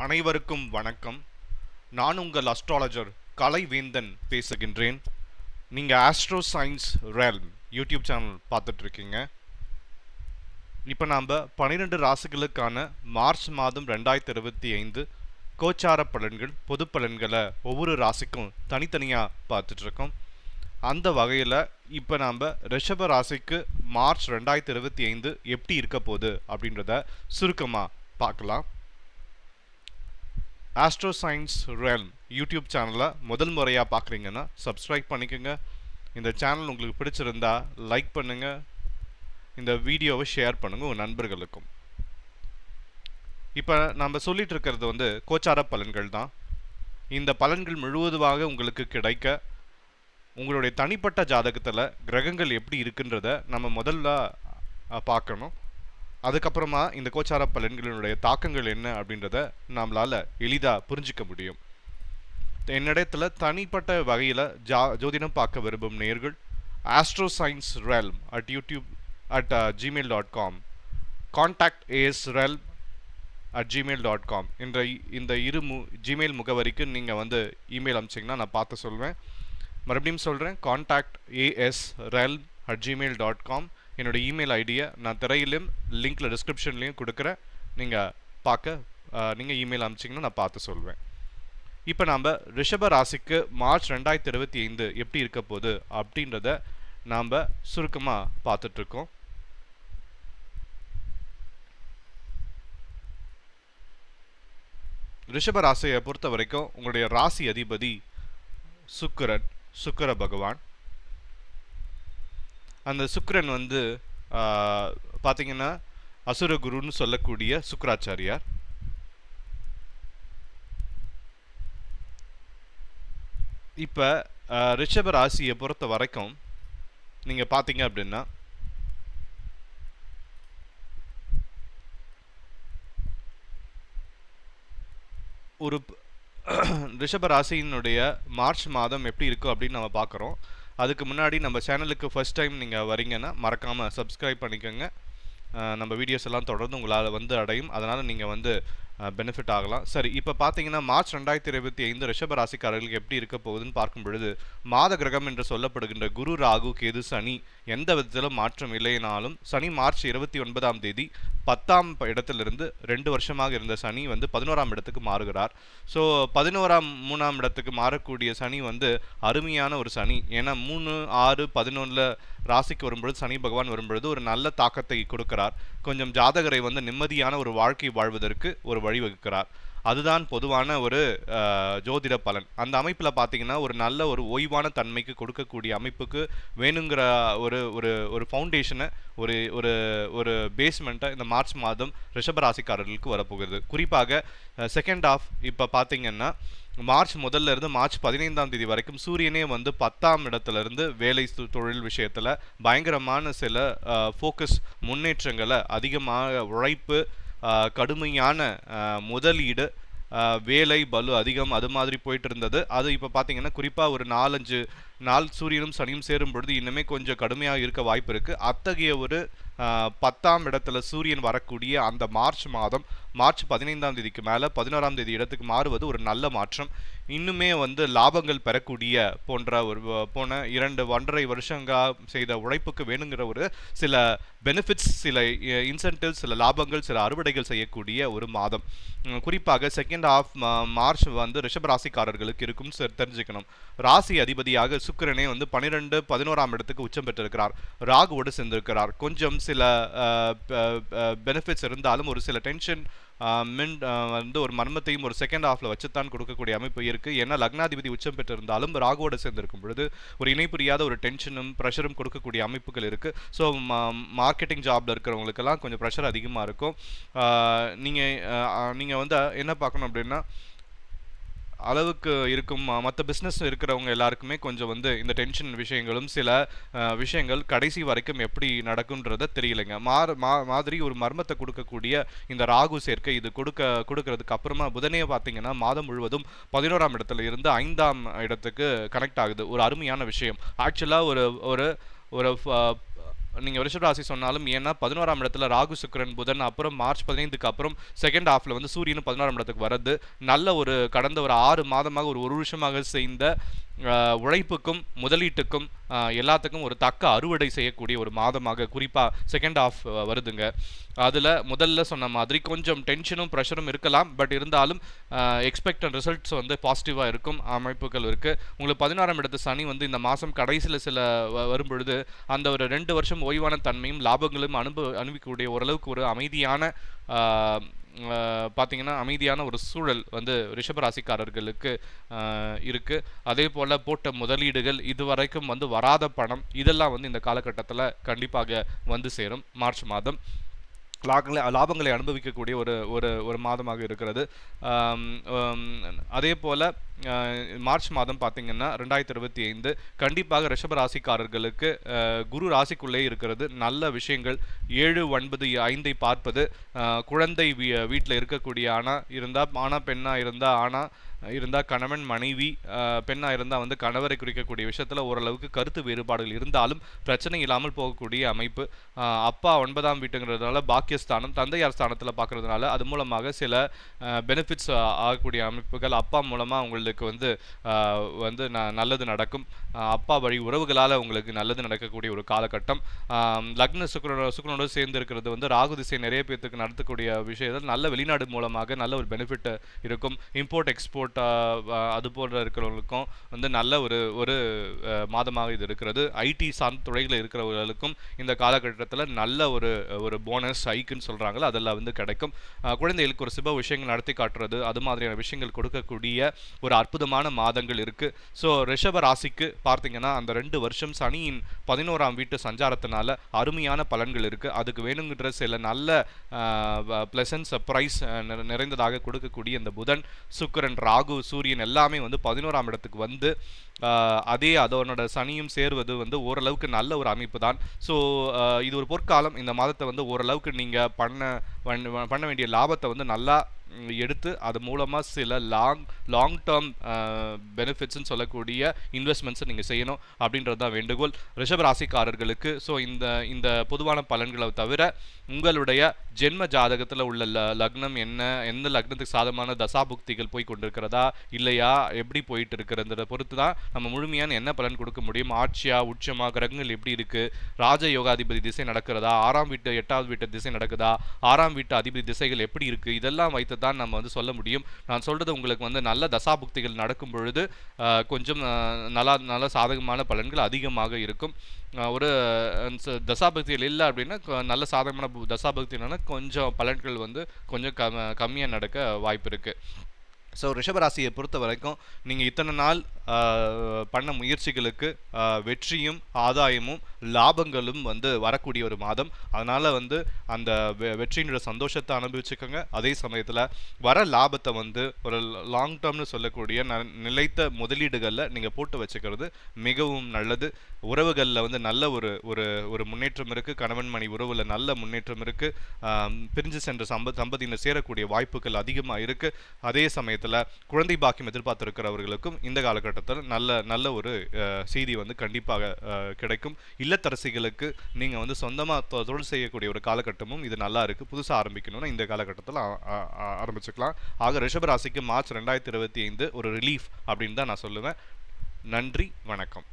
அனைவருக்கும் வணக்கம். நான் உங்கள் அஸ்ட்ராலஜர் கலைவேந்தன் பேசுகின்றேன். நீங்கள் astro science realm YouTube channel பார்த்துட்ருக்கீங்க. இப்போ நாம் 12 ராசிகளுக்கான மார்ச் மாதம் 2025 கோச்சார பலன்கள், பொது பலன்களை ஒவ்வொரு ராசிக்கும் தனித்தனியாக பார்த்துட்ருக்கோம். அந்த வகையில் இப்போ நாம் ரிஷப ராசிக்கு மார்ச் 2025 எப்படி இருக்க போகுது அப்படின்றத சுருக்கமாக பார்க்கலாம். ஆஸ்ட்ரோ சயின்ஸ் ரெல்ம் யூடியூப் சேனலை முதல் முறையாக பார்க்குறீங்கன்னா சப்ஸ்கிரைப் பண்ணிக்கோங்க. இந்த சேனல் உங்களுக்கு பிடிச்சிருந்தா லைக் பண்ணுங்கள். இந்த வீடியோவை ஷேர் பண்ணுங்கள் உங்கள் நண்பர்களுக்கும். இப்போ நம்ம சொல்லிட்டு இருக்கிறது கோச்சார பலன்கள் தான். இந்த பலன்கள் முழுவதுமாக உங்களுக்கு கிடைக்க உங்களுடைய தனிப்பட்ட ஜாதகத்தில் கிரகங்கள் எப்படி இருக்குன்றத நம்ம முதல்ல பார்க்கணும். அதுக்கப்புறமா இந்த கோச்சார பலன்களினுடைய தாக்கங்கள் என்ன அப்படின்றத நம்மளால் எளிதாக புரிஞ்சிக்க முடியும். என்னிடத்தில் தனிப்பட்ட வகையில் ஜோதிடம் பார்க்க விரும்பும் நேயர்கள் astro science realm @gmail.com contact asrealm@gmail.com என்ற இந்த ஜிமெயில் முகவரிக்கு நீங்கள் இமெயில் அனுப்பிச்சிங்கன்னா நான் பார்த்து சொல்வேன். மறுபடியும் சொல்கிறேன், கான்டாக்ட் asrealm@gmail.com என்னோட இமெயில் ஐடியை நான் திரையிலும் லிங்க்கில் டிஸ்கிரிப்ஷன்லேயும் கொடுக்குறேன். நீங்கள் இமெயில் அனுப்பிச்சிங்கன்னா நான் பார்த்து சொல்வேன். இப்போ நாம் ரிஷப ராசிக்கு மார்ச் 2025 எப்படி இருக்க போகுது அப்படின்றத நாம் சுருக்கமாக பார்த்துட்ருக்கோம். ரிஷப ராசியை பொறுத்த வரைக்கும் உங்களுடைய ராசி அதிபதி சுக்கிர பகவான். அந்த சுக்கிரன் பார்த்தீங்கன்னா அசுரகுருன்னு சொல்லக்கூடிய சுக்கராச்சாரியார். இப்போ ரிஷப ராசியை பொறுத்த வரைக்கும் நீங்கள் பார்த்தீங்க அப்படின்னா ஒரு ரிஷப ராசியினுடைய மார்ச் மாதம் எப்படி இருக்கும் அப்படின்னு நம்ம பார்க்குறோம். அதுக்கு முன்னாடி நம்ம சேனலுக்கு ஃபர்ஸ்ட் டைம் நீங்கள் வரீங்கன்னா மறக்காமல் சப்ஸ்கிரைப் பண்ணிக்கோங்க. நம்ம வீடியோஸ் எல்லாம் தொடர்ந்து உங்களால் அடையும். அதனால் நீங்கள் பெனிஃபிட் ஆகலாம். சரி, இப்போ பார்த்தீங்கன்னா மார்ச் 2025 ரிஷப ராசிக்காரர்களுக்கு எப்படி இருக்க போகுதுன்னு பார்க்கும் பொழுது மாத கிரகம் என்று சொல்லப்படுகின்ற குரு, ராகு, கேது, சனி எந்த விதத்திலும் மாற்றம் இல்லைனாலும் சனி மார்ச் 29ஆம் தேதி 10ஆம் இடத்திலிருந்து 2 வருஷமாக இருந்த சனி 11ஆம் இடத்துக்கு மாறுகிறார். ஸோ 3ஆம் இடத்துக்கு மாறக்கூடிய சனி அருமையான ஒரு சனி. ஏன்னா 3, 6, 11 ராசிக்கு வரும்பொழுது சனி பகவான் வரும்பொழுது ஒரு நல்ல தாக்கத்தை கொடுக்கிறார். கொஞ்சம் ஜாதகரை நிம்மதியான ஒரு வாழ்க்கை வாழ்வதற்கு ஒரு வழிவகுக்கிறார். அதுதான் பொதுவான ஒரு ஜோதிட பலன். அந்த அமைப்பில் பார்த்தீங்கன்னா ஒரு நல்ல ஒரு ஓய்வான தன்மைக்கு கொடுக்கக்கூடிய அமைப்புக்கு வேணுங்கிற ஒரு ஒரு ஒரு ஃபவுண்டேஷனை ஒரு ஒரு ஒரு பேஸ்மெண்ட்டை இந்த மார்ச் மாதம் ரிஷபராசிக்காரர்களுக்கு வரப்போகிறது. குறிப்பாக செகண்ட் ஆஃப் இப்போ பார்த்தீங்கன்னா மார்ச் முதல்ல இருந்து மார்ச் 15ஆம் தேதி வரைக்கும் சூரியனே 10ஆம் இடத்துலேருந்து வேலை தொழில் விஷயத்தில் பயங்கரமான சில ஃபோக்கஸ் முன்னேற்றங்களை, அதிகமாக உழைப்பு, கடுமையான முதலீடு, வேலை பலு அதிகம், அது மாதிரி போயிட்டு இருந்தது. அது இப்போ பார்த்தீங்கன்னா குறிப்பாக ஒரு 4-5 நாள் சூரியனும் சனியும் சேரும் பொழுது இன்னுமே கொஞ்சம் கடுமையாக இருக்க வாய்ப்பு இருக்குது. அத்தகைய ஒரு 10ஆம் இடத்துல சூரியன் வரக்கூடிய அந்த மார்ச் மாதம் மார்ச் 15ஆம் தேதிக்கு மேலே 11ஆம் தேதி இடத்துக்கு மாறுவது ஒரு நல்ல மாற்றம். இன்னுமே லாபங்கள் பெறக்கூடிய போன்ற போன 1.5 வருஷங்களாக செய்த உழைப்புக்கு வேணுங்கிற ஒரு சில பெனிஃபிட்ஸ், சில இன்சென்டிவ்ஸ், சில லாபங்கள், சில அறுவடைகள் செய்யக்கூடிய ஒரு மாதம். குறிப்பாக செகண்ட் ஆஃப் மார்ச் ரிஷபராசிக்காரர்களுக்கு இருக்கும் தெரிஞ்சுக்கணும். ராசி அதிபதியாக சுக்கிரனே 12, 11ஆம் இடத்துக்கு உச்சம் பெற்றிருக்கிறார். ராகுவோடு சேர்ந்திருக்கிறார். கொஞ்சம் சில பெனிஃபிட்ஸ் இருந்தாலும் ஒரு சில டென்ஷன் ஒரு மர்மத்தையும் ஒரு செகண்ட் ஹாஃப்ல வச்சுத்தான் கொடுக்கக்கூடிய அமைப்பு இருக்கு. ஏன்னா லக்னாதிபதி உச்சம் பெற்றிருந்தாலும் ராகுவோட சேர்ந்திருக்கும் பொழுது ஒரு இணை புரியாத ஒரு டென்ஷனும் ப்ரெஷரும் கொடுக்கக்கூடிய அமைப்புகள் இருக்கு. ஸோ மார்க்கெட்டிங் ஜாப்ல இருக்கிறவங்களுக்கெல்லாம் கொஞ்சம் ப்ரெஷர் அதிகமாக இருக்கும். நீங்க என்ன பார்க்கணும் அப்படின்னா அளவுக்கு இருக்கும் மற்ற பிஸ்னஸ் இருக்கிறவங்க எல்லாருக்குமே கொஞ்சம் இந்த டென்ஷன் விஷயங்களும் சில விஷயங்கள் கடைசி வரைக்கும் எப்படி நடக்கும்ன்றத தெரியலைங்க. மாதிரி ஒரு மர்மத்தை கொடுக்கக்கூடிய இந்த ராகு சேர்க்கை இது கொடுக்கறதுக்கு அப்புறமா புதனே பார்த்தீங்கன்னா மாதம் முழுவதும் 11ஆம் இடத்துல இருந்து 5ஆம் இடத்துக்கு கனெக்ட் ஆகுது. ஒரு அருமையான விஷயம். ஆக்சுவலாக ஒரு ஒரு நீங்கள் ரிஷபராசி சொன்னாலும், ஏன்னா 11ஆம் இடத்துல ராகு, சுக்கிரன், புதன், அப்புறம் மார்ச் 15க்கு அப்புறம் செகண்ட் ஹாஃப்ல வந்து சூரியனும் 11ஆம் இடத்துக்கு வரது நல்ல ஒரு கடந்த ஒரு 6 மாதமாக ஒரு வருஷமாக செய்த உழைப்புக்கும் முதலீட்டுக்கும் எல்லாத்துக்கும் ஒரு தக்க அறுவடை செய்யக்கூடிய ஒரு மாதமாக குறிப்பாக செகண்ட் ஹாஃப் வருதுங்க. அதில் முதல்ல சொன்ன மாதிரி கொஞ்சம் டென்ஷனும் ப்ரெஷரும் இருக்கலாம். பட் இருந்தாலும் எக்ஸ்பெக்டட் ரிசல்ட்ஸ் வந்து பாசிட்டிவாக இருக்கும் அமைப்புகள் இருக்குது. உங்களுக்கு 16ஆம் இடத்து சனி வந்து இந்த மாதம் கடைசியில் சில வரும்பொழுது அந்த ஒரு 2 வருஷம் ஓய்வான தன்மையும் லாபங்களும் அனுபவிக்கக்கூடிய ஓரளவுக்கு ஒரு அமைதியான பார்த்தீங்கன்னா அமைதியான ஒரு சூழல் வந்து ரிஷபராசிக்காரர்களுக்கு இருக்குது. அதே போல் போட்ட முதலீடுகள் இதுவரைக்கும் வந்து வராத பணம் இதெல்லாம் வந்து இந்த காலகட்டத்தில் கண்டிப்பாக வந்து சேரும். மார்ச் மாதம் லாபங்களை அனுபவிக்கக்கூடிய ஒரு ஒரு ஒரு மாதமாக இருக்கிறது. அதே போல் மார்ச் மாதம் பார்த்தீங்கன்னா 2025 கண்டிப்பாக ரிஷபராசிக்காரர்களுக்கு குரு ராசிக்குள்ளே இருக்கிறது நல்ல விஷயங்கள். 7, 9, 5 பார்ப்பது, குழந்தை வீட்டில் இருக்கக்கூடிய ஆணா பெண்ணாக இருந்தால் கணவன் மனைவி, பெண்ணாக இருந்தால் வந்து கணவரை குறிக்கக்கூடிய விஷயத்தில் ஓரளவுக்கு கருத்து வேறுபாடுகள் இருந்தாலும் பிரச்சனை இல்லாமல் போகக்கூடிய அமைப்பு. அப்பா 9ஆம் வீட்டுங்கிறதுனால பாக்கியஸ்தானம் தந்தையார் ஸ்தானத்தில் பார்க்கறதுனால அது மூலமாக சில பெனிஃபிட்ஸ் ஆகக்கூடிய அமைப்புகள். அப்பா மூலமாக உங்களுக்கு வந்து நல்லது நடக்கும். அப்பா வழி உறவுகளால் உங்களுக்கு நல்லது நடக்கக்கூடிய ஒரு காலகட்டம். லக்ன சுக்கிரனோடு சேர்ந்து இருக்கிறது வந்து ராகு திசை நிறைய பேருக்கு நடத்தக்கூடிய விஷயத்தில் நல்ல வெளிநாடு மூலமாக நல்ல ஒரு பெனிஃபிட் இருக்கும். இம்போர்ட் எக்ஸ்போர்ட் அது போன்ற இருக்கிறவங்களுக்கும் வந்து நல்ல ஒரு மாதமாக இது இருக்கிறது. ஐடி சார்ந்த துறைகளில் இருக்கிறவர்களுக்கும் இந்த காலகட்டத்தில் நல்ல ஒரு போனஸ் ஹைக்குன்னு சொல்கிறாங்களோ அதெல்லாம் வந்து கிடைக்கும். குழந்தைகளுக்கு ஒரு சுப விஷயங்கள் நடத்தி காட்டுறது அது மாதிரியான விஷயங்கள் கொடுக்கக்கூடிய ஒரு அற்புதமான மாதங்கள் இருக்குது. ஸோ ரிஷப ராசிக்கு பார்த்தீங்கன்னா அந்த 2 வருஷம் சனியின் 11ஆம் வீட்டு சஞ்சாரத்தினால அருமையான பலன்கள் இருக்குது. அதுக்கு வேணுங்கிற சில நல்ல பிளசன்ட் சர்ப்ரைஸ் நிறைந்ததாக கொடுக்கக்கூடிய இந்த புதன், சுக்கிரன், ராகு, சூரியன் எல்லாமே வந்து 11ஆம் இடத்துக்கு வந்து அதோட சனியும் சேர்வது வந்து ஓரளவுக்கு நல்ல ஒரு அமைப்பு தான். ஸோ இது ஒரு பொற்காலம். இந்த மாதத்தை வந்து ஓரளவுக்கு நீங்கள் பண்ண வேண்டிய லாபத்தை வந்து நல்லா எடுத்து அது மூலமாக சில லாங் டேர்ம் பெனிஃபிட்ஸ்ன்னு சொல்லக்கூடிய இன்வெஸ்ட்மெண்ட்ஸை நீங்கள் செய்யணும் அப்படின்றது தான் வேண்டுகோள் ரிஷபராசிக்காரர்களுக்கு. ஸோ இந்த பொதுவான பலன்களை தவிர உங்களுடைய ஜென்ம ஜாதகத்தில் உள்ள லக்னம் எந்த லக்னத்துக்கு சாதகமான தசாபுக்திகள் போய் கொண்டிருக்கிறதா இல்லையா, எப்படி போயிட்டு இருக்கிறத பொறுத்து தான் நம்ம முழுமையான என்ன பலன் கொடுக்க முடியும். ஆட்சியா உச்சமா கிரகங்கள் எப்படி இருக்குது, ராஜ யோகாதிபதி திசை நடக்கிறதா, 6ஆம் வீட்டு 8வது வீட்டு திசை நடக்குதா, 6ஆம் வீட்டு அதிபதி திசைகள் எப்படி இருக்குது, இதெல்லாம் வைத்து தான் நம்ம வந்து சொல்ல முடியும். நான் சொல்கிறது உங்களுக்கு வந்து நல்ல தசாபுக்திகள் நடக்கும் பொழுது கொஞ்சம் நல்ல சாதகமான பலன்கள் அதிகமாக இருக்கும். ஒரு தசாபக்திகள் இல்லை அப்படின்னா நல்ல சாதகமான தசாபக்தினா கொஞ்சம் பலன்கள் வந்து கொஞ்சம் கம்மியாக நடக்க வாய்ப்பு இருக்குது. ஸோ ரிஷபராசியை பொறுத்த வரைக்கும் நீங்கள் இத்தனை நாள் பண்ண முயற்சிகளுக்கு வெற்றியும் ஆதாயமும் லாபங்களும் வந்து வரக்கூடிய ஒரு மாதம். அதனால் வந்து அந்த வெற்றியினுடைய சந்தோஷத்தை அனுபவிச்சுக்கோங்க. அதே சமயத்தில் வர லாபத்தை வந்து ஒரு லாங் டேர்ம்னு சொல்லக்கூடிய நிலைத்த முதலீடுகளில் நீங்கள் போட்டு வச்சுக்கிறது மிகவும் நல்லது. உறவுகளில் வந்து நல்ல ஒரு முன்னேற்றம் இருக்குது. கணவன் மணி உறவில் நல்ல முன்னேற்றம் இருக்குது. பிரிஞ்சு சென்ற தம்பதியினர் சேரக்கூடிய வாய்ப்புகள் அதிகமாக இருக்குது. அதே சமயத்தில் குழந்தை பாக்கியம் எதிர்பார்த்திருக்கிறவர்களுக்கும் இந்த காலகட்டத்தில் நல்ல ஒரு செய்தி வந்து கண்டிப்பாக கிடைக்கும். இல்லத்தரசிகளுக்கு நீங்கள் வந்து சொந்தமாக தொழில் செய்யக்கூடிய ஒரு காலகட்டமும் இது நல்லா இருக்குது. புதுசாக ஆரம்பிக்கணும்னா இந்த காலகட்டத்தில் ஆரம்பிச்சுக்கலாம். ஆக ரிஷபராசிக்கு மார்ச் 2025 ஒரு ரிலீஃப் அப்படின்னு தான் நான் சொல்லுவேன். நன்றி, வணக்கம்.